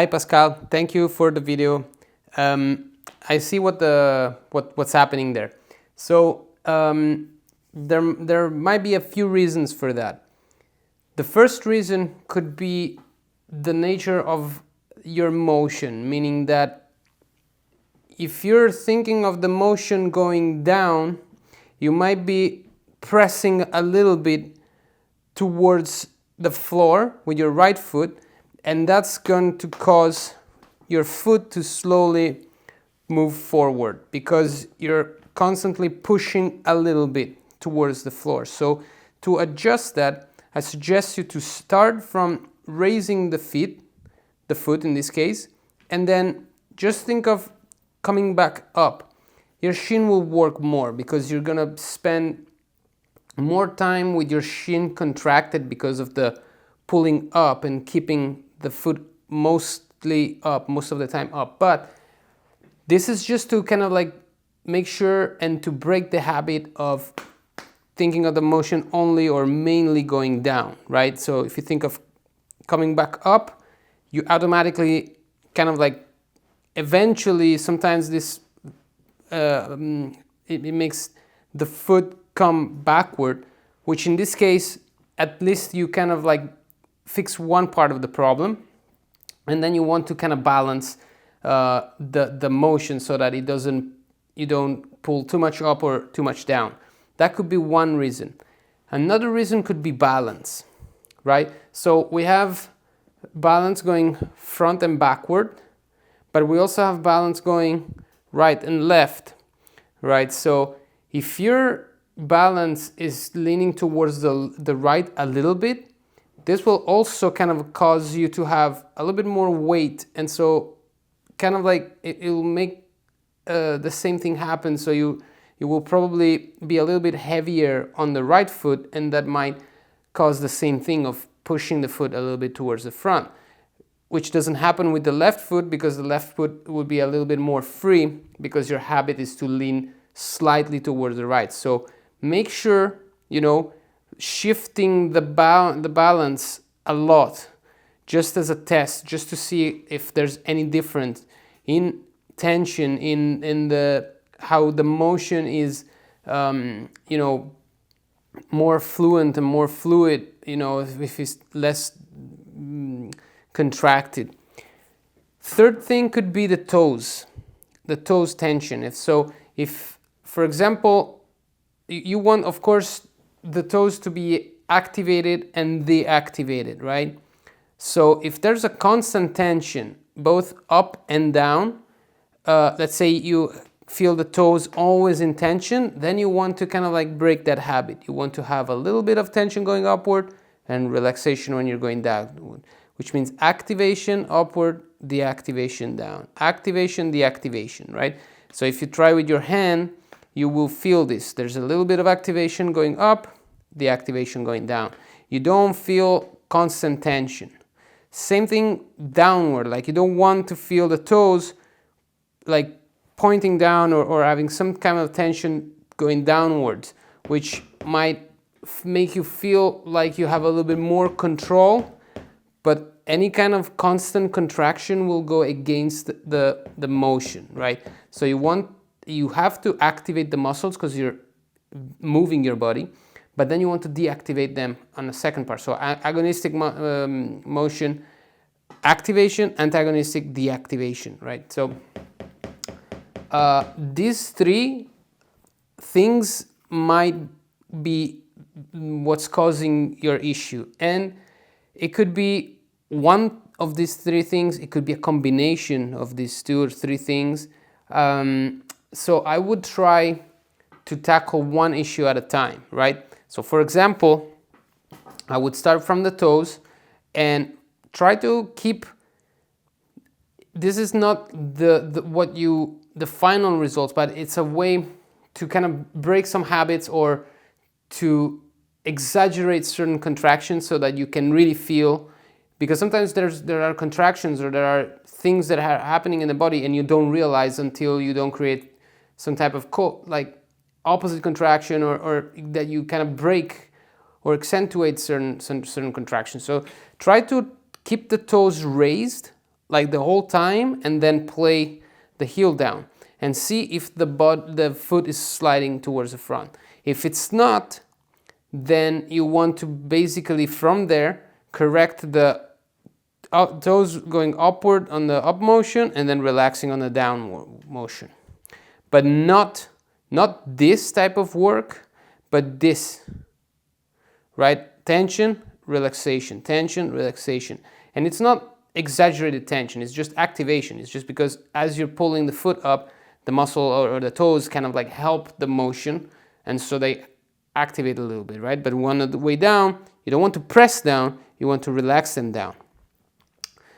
Hi Pascal, thank you for the video. I see what's happening there. So there might be a few reasons for that. The first reason could be the nature of your motion, meaning that if you're thinking of the motion going down, you might be pressing a little bit towards the floor with your right foot, and that's going to cause your foot to slowly move forward because you're constantly pushing a little bit towards the floor. So to adjust that, I suggest you to start from raising the foot in this case, and then just think of coming back up. Your shin will work more because you're gonna spend more time with your shin contracted because of the pulling up and keeping the foot mostly up, most of the time up. But this is just to kind of like make sure and to break the habit of thinking of the motion only or mainly going down, right? So if you think of coming back up, you automatically kind of like eventually sometimes this it makes the foot come backward, which in this case at least you kind of like fix one part of the problem, and then you want to kind of balance the motion so that you don't pull too much up or too much down. That could be one reason. Another reason could be balance, right? So we have balance going front and backward, but we also have balance going right and left, right? So if your balance is leaning towards the right a little bit, this will also kind of cause you to have a little bit more weight, and so kind of like it will make the same thing happen. So you will probably be a little bit heavier on the right foot, and that might cause the same thing of pushing the foot a little bit towards the front, which doesn't happen with the left foot because the left foot will be a little bit more free because your habit is to lean slightly towards the right. So make sure, shifting the balance a lot, just as a test, just to see if there's any difference in tension, in the how the motion is, more fluent and more fluid, if it's less contracted. Third thing could be the toes tension. If for example, you want, of course, the toes to be activated and deactivated, right? So if there's a constant tension, both up and down, let's say you feel the toes always in tension, then you want to kind of like break that habit. You want to have a little bit of tension going upward and relaxation when you're going downward, which means activation upward, deactivation down, activation, deactivation, right? So if you try with your hand, you will feel this. There's a little bit of activation going up, deactivation going down. You don't feel constant tension. Same thing downward, like you don't want to feel the toes like pointing down or having some kind of tension going downwards, which might make you feel like you have a little bit more control, but any kind of constant contraction will go against the motion, right? So you have to activate the muscles because you're moving your body, but then you want to deactivate them on the second part. So agonistic motion, activation, antagonistic deactivation, right? So these three things might be what's causing your issue, and it could be one of these three things. It could be a combination of these two or three things. So I would try to tackle one issue at a time, right? So for example, I would start from the toes and try to keep, this is not the final results, but it's a way to kind of break some habits or to exaggerate certain contractions so that you can really feel, because sometimes there are contractions or there are things that are happening in the body and you don't realize until you don't create some type of like opposite contraction or that you kind of break or accentuate certain contractions. So try to keep the toes raised like the whole time and then play the heel down and see if the foot is sliding towards the front. If it's not, then you want to basically from there correct the toes going upward on the up motion and then relaxing on the downward motion. But not this type of work, but this, right? Tension, relaxation, tension, relaxation. And it's not exaggerated tension, it's just activation. It's just because as you're pulling the foot up, the muscle or the toes kind of like help the motion, and so they activate a little bit, right? But on the way down, you don't want to press down, you want to relax them down.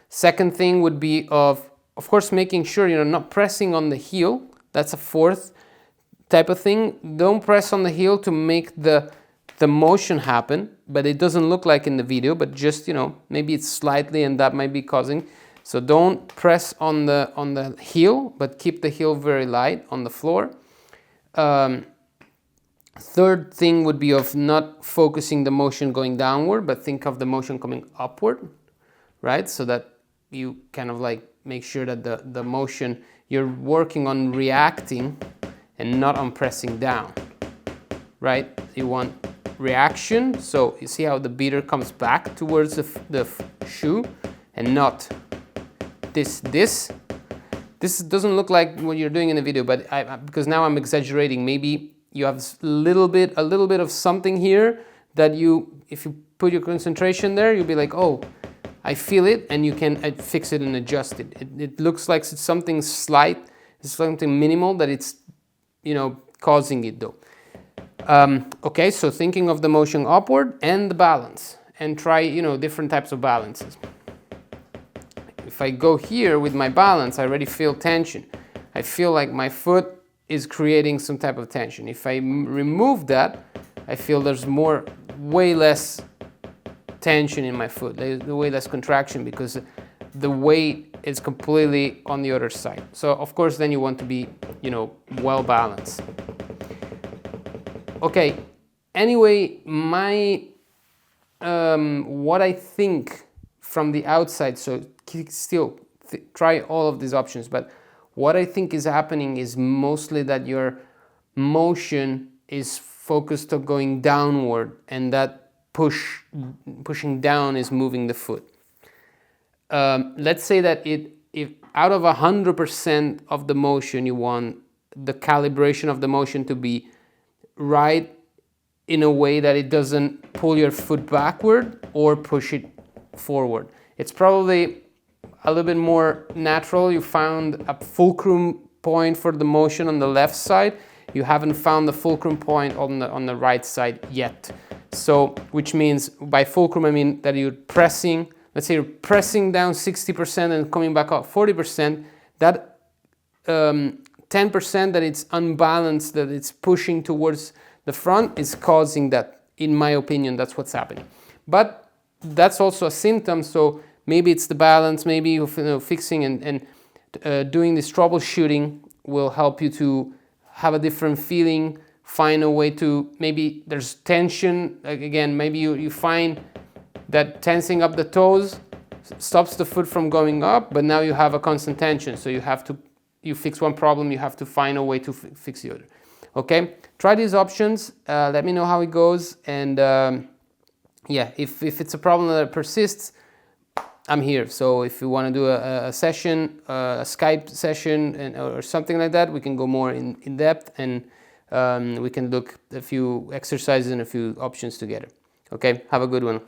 Second thing would be of course, making sure you're not pressing on the heel. That's a fourth type of thing. Don't press on the heel to make the motion happen, but it doesn't look like in the video, but just, maybe it's slightly and that might be causing. So don't press on the heel, but keep the heel very light on the floor. Third thing would be of not focusing the motion going downward, but think of the motion coming upward, right? So that you kind of like make sure that the motion, you're working on reacting and not on pressing down, right? You want reaction, so you see how the beater comes back towards the shoe and not this doesn't look like what you're doing in the video, but because now I'm exaggerating, maybe you have a little bit of something here that if you put your concentration there, you'll be like, oh, I feel it, and you can fix it and adjust it. It looks like it's something slight, it's something minimal that it's, causing it though. Okay, so thinking of the motion upward and the balance, and try, different types of balances. If I go here with my balance, I already feel tension. I feel like my foot is creating some type of tension. If I remove that, I feel there's way less tension in my foot, there's way less contraction because the weight is completely on the other side. So of course then you want to be, well balanced. Okay, anyway, my what I think from the outside, so still try all of these options, but what I think is happening is mostly that your motion is focused on going downward, and that pushing down is moving the foot. Let's say that if out of 100% of the motion, you want the calibration of the motion to be right in a way that it doesn't pull your foot backward or push it forward. It's probably a little bit more natural. You found a fulcrum point for the motion on the left side. You haven't found the fulcrum point on the right side yet. So, which means by fulcrum, I mean that you're pressing, let's say you're pressing down 60% and coming back up 40%, that 10% that it's unbalanced, that it's pushing towards the front is causing that. In my opinion, that's what's happening. But that's also a symptom, so maybe it's the balance, maybe fixing and doing this troubleshooting will help you to have a different feeling, find a way to, maybe there's tension, again, maybe you find that tensing up the toes stops the foot from going up, but now you have a constant tension, so you fix one problem, you have to find a way to fix the other. Okay, try these options, let me know how it goes, and yeah, if it's a problem that persists, I'm here. So if you want to do a session, a Skype session or something like that, we can go more in depth, and we can look a few exercises and a few options together. Okay, have a good one.